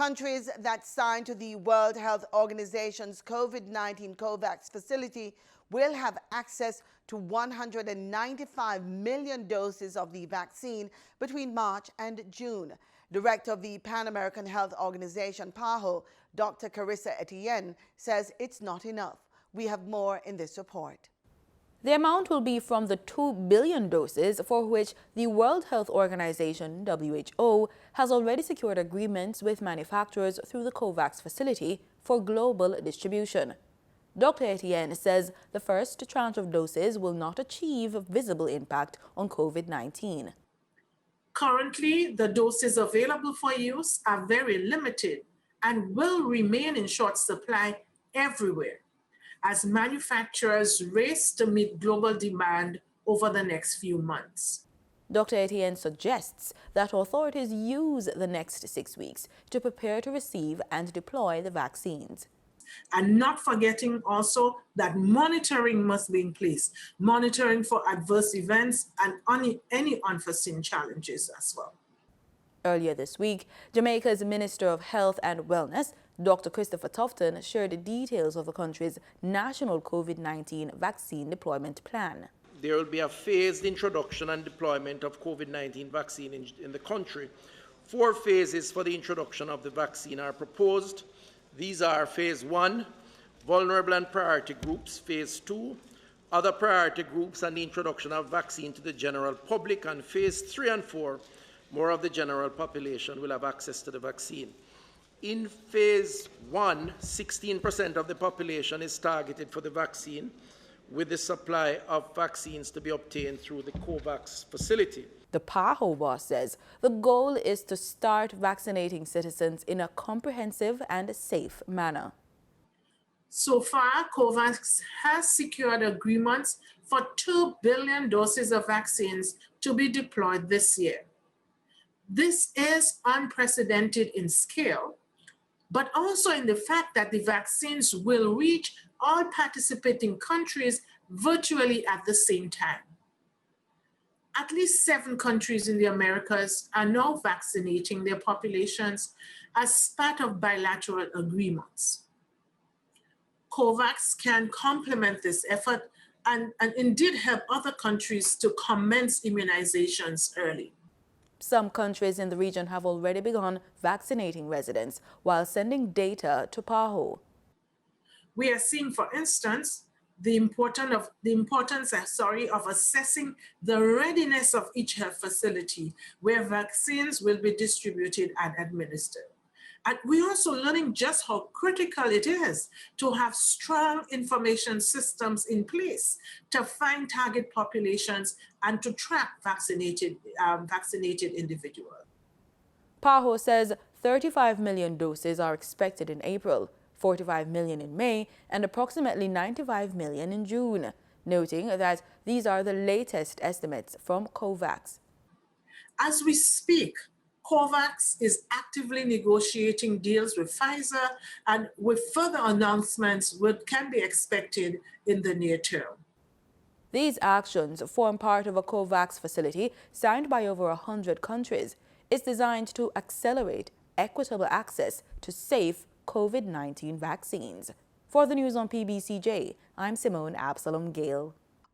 Countries that signed to the World Health Organization's COVID-19 COVAX facility will have access to 195 million doses of the vaccine between March and June. Director of the Pan American Health Organization, PAHO, Dr. Carissa Etienne, says it's not enough. We have more in this report. The amount will be from the 2 billion doses for which the World Health Organization, WHO, has already secured agreements with manufacturers through the COVAX facility for global distribution. Dr. Etienne says the first tranche of doses will not achieve visible impact on COVID-19. Currently, the doses available for use are very limited and will remain in short supply everywhere as manufacturers race to meet global demand over the next few months. Dr. Etienne suggests that authorities use the next 6 weeks to prepare to receive and deploy the vaccines. And not forgetting also that monitoring must be in place, monitoring for adverse events and any unforeseen challenges as well. Earlier this week, Jamaica's Minister of Health and Wellness, Dr. Christopher Tufton, shared the details of the country's national COVID-19 vaccine deployment plan. There will be a phased introduction and deployment of COVID-19 vaccine in the country. 4 phases for the introduction of the vaccine are proposed. These are Phase 1, vulnerable and priority groups, Phase 2, other priority groups and the introduction of vaccine to the general public, and Phase 3 and 4, more of the general population will have access to the vaccine. In Phase 1, 16% of the population is targeted for the vaccine, with the supply of vaccines to be obtained through the COVAX facility. The PAHO boss says the goal is to start vaccinating citizens in a comprehensive and safe manner. So far, COVAX has secured agreements for 2 billion doses of vaccines to be deployed this year. This is unprecedented in scale, but also in the fact that the vaccines will reach all participating countries virtually at the same time. At least 7 countries in the Americas are now vaccinating their populations as part of bilateral agreements. COVAX can complement this effort and indeed help other countries to commence immunizations early. Some countries in the region have already begun vaccinating residents while sending data to PAHO. We are seeing, for instance, the importance of assessing the readiness of each health facility where vaccines will be distributed and administered. And we're also learning just how critical it is to have strong information systems in place to find target populations and to track vaccinated individuals. PAHO says 35 million doses are expected in April, 45 million in May, and approximately 95 million in June, noting that these are the latest estimates from COVAX. As we speak, COVAX is actively negotiating deals with Pfizer, and with further announcements what can be expected in the near term. These actions form part of a COVAX facility signed by over 100 countries. It's designed to accelerate equitable access to safe COVID-19 vaccines. For the news on PBCJ, I'm Simone Absalom Gale.